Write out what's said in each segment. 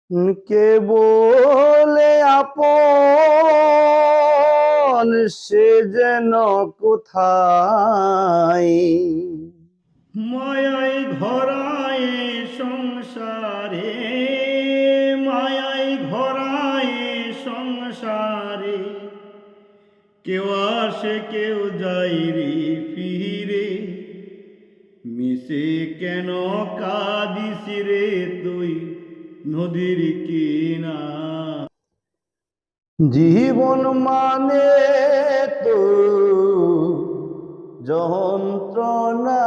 কে বলে আপন সে যেন কোথায় মায়ায় ঘরায় সংসারে, মায়ায় ঘরায় সংসারে, কেউ আসে কেউ যায় রে ফিরে, মিশে কেন কাঁদিস রে তুই নদীর কিনা। জীবন মানে তো যন্ত্রণা।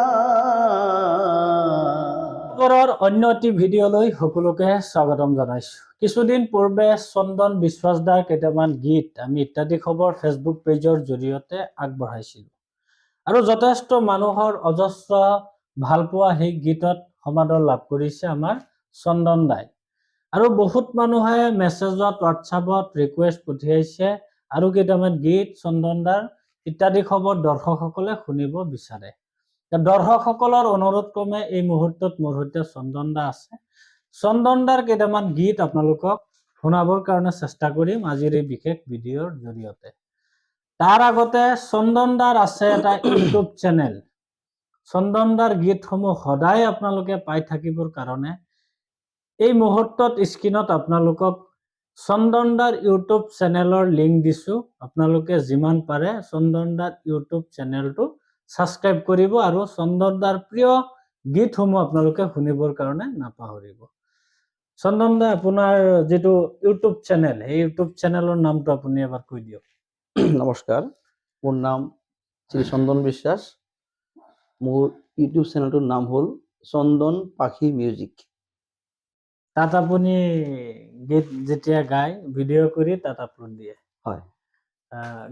খবৰৰ অন্য এটি ভিডিঅ'লৈ সকলোকে স্বাগতম জনাইছো। কিছুদিন পূৰ্বে চন্দন বিশ্বাসদাৰ কেইটামান গীত আমি ইত্যাদি খবৰ ফেচবুক পেজৰ জৰিয়তে আগবঢ়াইছিলো আৰু যথেষ্ট মানুহৰ অজস্ৰ ভালপোৱা সেই গীতত সমাদৰ লাভ কৰিছে আমাৰ চন্দন দাই। আৰু বহুত মানুহে মেছেজত হোৱাটছআপত ৰিকুৱেষ্ট পঠিয়াইছে আৰু কেইটামান গীত চন্দন দাৰ ইত্যাদি খবৰ দৰ্শকসকলে শুনিব বিচাৰে। দৰ্শকসকলৰ অনুৰোধ ক্ৰমে এই মুহূৰ্তত মোৰ সৈতে চন্দন দা আছে। চন্দন দাৰ কেইটামান গীত আপোনালোকক শুনাবৰ কাৰণে চেষ্টা কৰিম আজিৰ এই বিশেষ ভিডিঅ'ৰ জৰিয়তে। তাৰ আগতে চন্দন দাৰ আছে এটা ইউটিউব চেনেল। চন্দন দাৰ গীতসমূহ সদায় আপোনালোকে পাই থাকিবৰ কাৰণে এই মুহূৰ্তত স্ক্ৰীনত আপোনালোকক চন্দন দাৰ ইউটিউব চেনেলৰ লিংক দিছো। আপোনালোকে যিমান পাৰে চন্দন দাৰ ইউটিউব চেনেলটো সাবস্ক্রাইব কৰিব আৰু চন্দন দাৰ প্ৰিয় গীতসমূহ আপোনালোকে শুনিবৰ কাৰণে নাপাহৰিব। চন্দন দা আপোনাৰ যেটো ইউটিউব চেনেল এই ইউটিউব চেনেলৰ নামটো আপুনি এবাৰ কৈ দিয়ক। নমস্কাৰ, মোৰ নাম শ্ৰী চন্দন বিশ্বাস। মোৰ ইউটিউব চেনেলটোৰ নাম হ'ল চন্দন পাখি মিউজিক। তাত আপুনি গীত যেতিয়া গায় ভিডিঅ' কৰি তাত আপলোড দিয়ে। হয়,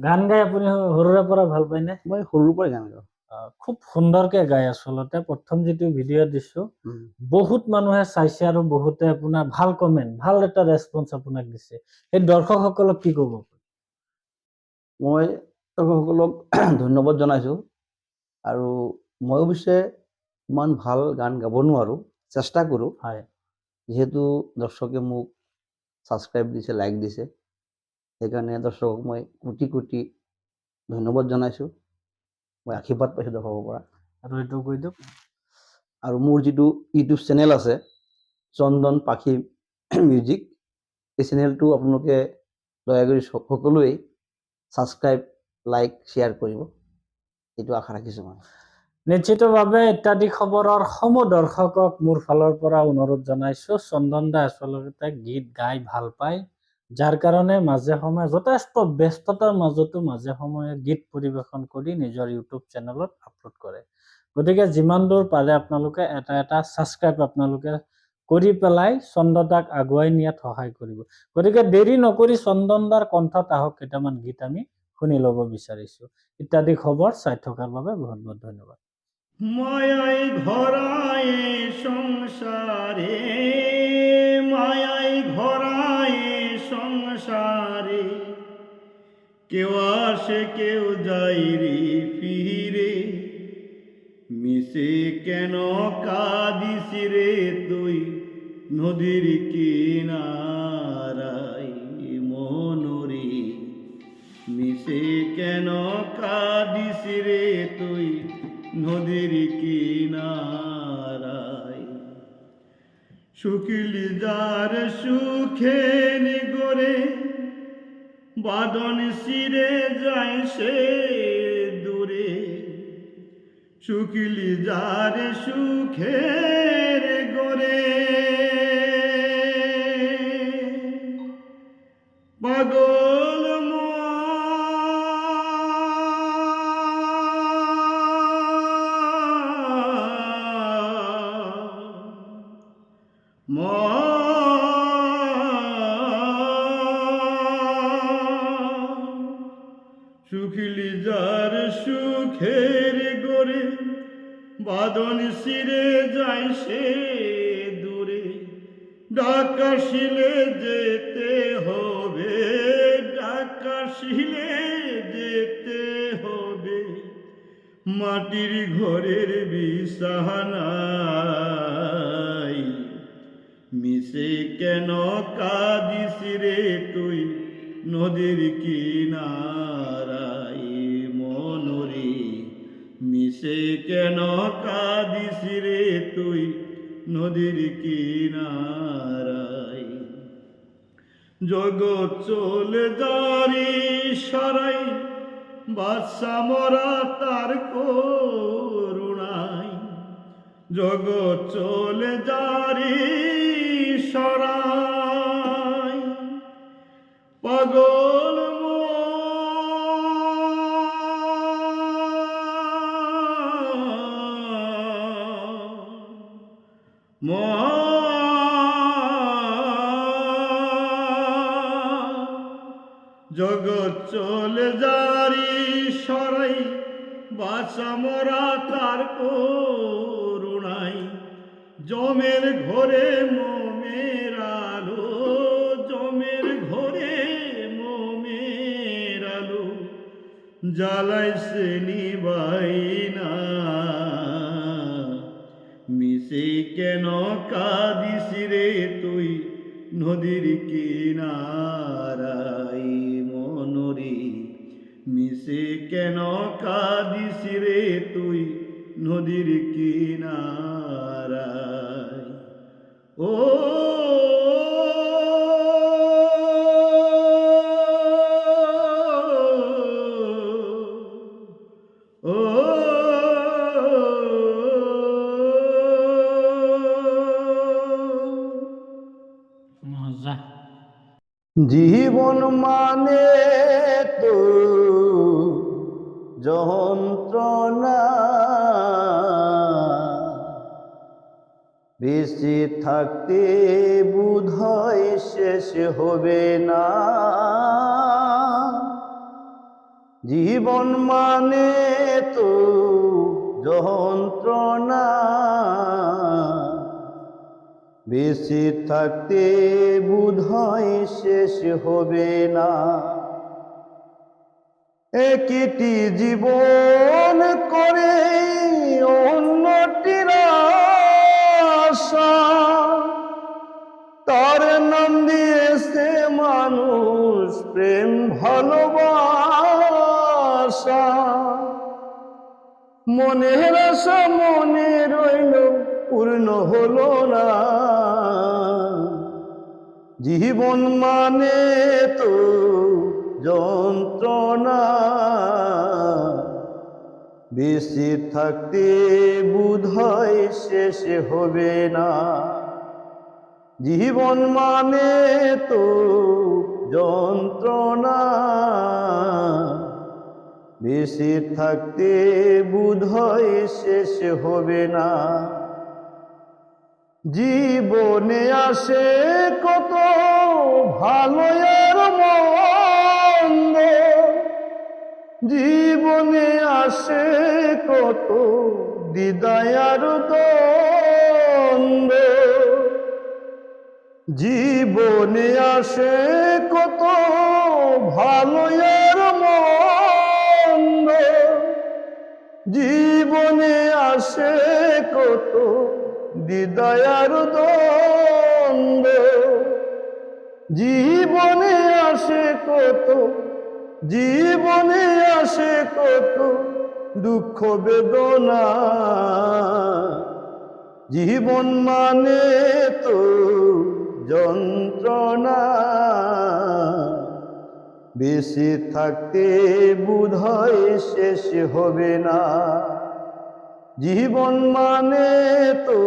গান গাই আপুনি সৰুৰে পৰা ভাল পায়নে? মই সৰুৰ পৰাই গান গাওঁ। খুব সুন্দৰকে গায় আচলতে। প্ৰথম যেটো ভিডিঅ' দিছো বহুত মানুহে চাইছে আৰু বহুতে আপোনাৰ ভাল কমেন্ট ভাল এটা ৰেসপন্স আপোনাক দিছে। এই দৰ্শকসকলক কি ক'ব? মই দৰ্শকসকলক ধন্যবাদ জনাইছো আৰু মই অৱশ্যে ইমান ভাল গান গাব নোৱাৰো, চেষ্টা কৰোঁ। হয়, যেহেতু দৰ্শকে মোক সাবস্ক্রাইব দিছে, লাইক দিছে, সেইকাৰণে দৰ্শকক মই কোটি কোটি ধন্যবাদ জনাইছো। মই আশীৰ্বাদ পাইছো দৰ্শকৰ পৰা। আৰু এইটো কৈ দিয়ক। আৰু মোৰ যেটো ইউটিউব চেনেল আছে চন্দন পাখি মিউজিক, এই চেনেলটো আপোনালোকে দয়া কৰি সকলোৱে সাবস্ক্রাইব, লাইক, শেয়াৰ কৰিব, এইটো আশা ৰাখিছো মই। নিশ্চিতভাৱে ইত্যাদি খবৰৰ সমূহ দৰ্শকক মোৰ ফালৰ পৰা অনুৰোধ জনাইছো। চন্দন দা আচলতে গীত গাই ভাল পায়, যাৰ কাৰণে মাজে সময়ে যথেষ্ট ব্যস্ততাৰ মাজতো মাজে সময়ে গীত পৰিবেশন কৰি নিজৰ ইউটিউব চেনেলত আপলোড কৰে। গতিকে যিমান দূৰ পাৰে আপোনালোকে এটা এটা সাবস্ক্রাইব আপোনালোকে কৰি পেলাই চন্দন দাক আগুৱাই নিয়াত সহায় কৰিব। গতিকে দেৰি নকৰি চন্দন দাৰ কণ্ঠত আহক কেইটামান গীত আমি শুনি ল'ব বিচাৰিছো। ইত্যাদি খবৰ চাই থকাৰ বাবে বহুত বহুত ধন্যবাদ। মায়ায় ঘরায় সংসারে, মায়ায় ঘরায় সংসারে, কেউ আসে কেউ যায় রে ফিরে, মিশে কেন কাঁদিস রে তুই নদীর কিনারায় মনরে, মিশে কেন কাঁদিস রে তুই নদীর কিনারায়। শুকিলি যার সুখে গড়ে বাদন শিরে যায় সে দূরে, শুকিলি যার সুখের গড়ে পাগল শুকিলি যার সুখের গড়ে বাদন শিরে যায় সে দূরে, ডাকাশিলে যেতে হবে, ডাকাশিলে যেতে হবে, মাটির ঘরের বিছানায় মিশে কেন কাঁদিস রে তুই নদীর কিনারায় মনরে, মিশে কেন কাঁদিস রে তুই নদীর কিনারায়। জগৎ চলে যারি সারাই, বাদশা মরা তার করুণায়। জগৎ চলে যারি সরাই, পাগল জগৎ চলে যারি সরাই, বাসা মরা তার করুণাই। জমের ঘরে মোমের আলো, জমের ঘরে মোমের আলো, জ্বালাইছে নিবাই না। মিশে কেন কাঁদিস রে তুই নদীর কিনারায় মনরে, মিশে কেন কাঁদিস রে তুই নদীর কিনারায়। ও ও মজা। জীবন মানে তো যন্ত্রণা, বেঁচে থাকতে বোধহয় শেষ হবে না। জীবন মানে তো যন্ত্রণা, বেঁচে থাকতে বোধহয় শেষ হবে না। একটি জীবন করে অন্যটির আশা, তার নাম দিয়েছে মানুষ প্রেম ভালোবাসা। মনের আশা মনে রইল পূর্ণ হলো না। জীবন মানে তো যন্ত্রণা, বেঁচে থাকতে বোধহয় শেষ হবে না। জীবন মানে তো যন্ত্রণা, বেঁচে থাকতে বোধহয় শেষ হবে না। জীবনে আসে কত ভালো আর মন্দ, জীবনে আসে কত দ্বিধায় আর দ্বন্দ্ব। জীবনে আসে কত ভালো আর মন্দ, জীবনে আসে কত দ্বিধায় আর দ্বন্দ্ব। জীবনে আসে কত, জীবনে আসে কত দুঃখ বেদনা। জীবন মানে তো যন্ত্রণা, বেঁচে থাকতে বোধহয় শেষ হবে না। জীবন মানে তো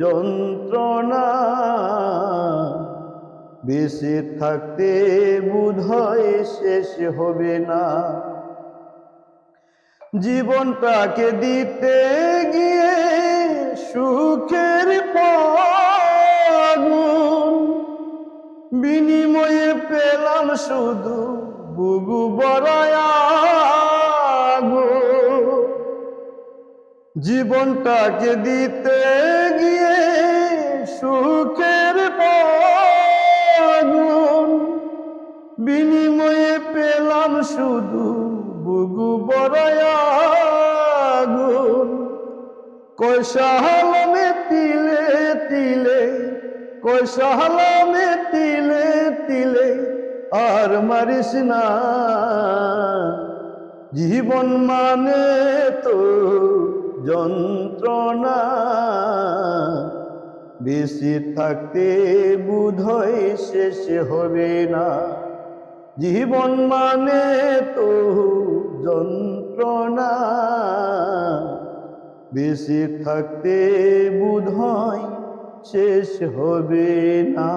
যন্ত্রণা, বেঁচে থাকতে বোধহয় শেষ হবে না। জীবনটাকে দিতে গিয়ে সুখের আগুন, বিনিময়ে পেলাম শুধু বুবু বড়ায় আগুন। জীবনটাকে দিতে গিয়ে সুখের আগুন, বিনিময়ে পেলাম শুধু বুবু বড়ায় আগুন। কয়সা হালমে তিলে তিলে সালামে তিলে তিলে আর মারিস না, জীবন মানে তো যন্ত্রণা, বেশি থাকতে বোধহয় শেষ হবে না, জীবন মানে তো যন্ত্রণা, বেশি থাকতে বোধহয় শেষ হবে না।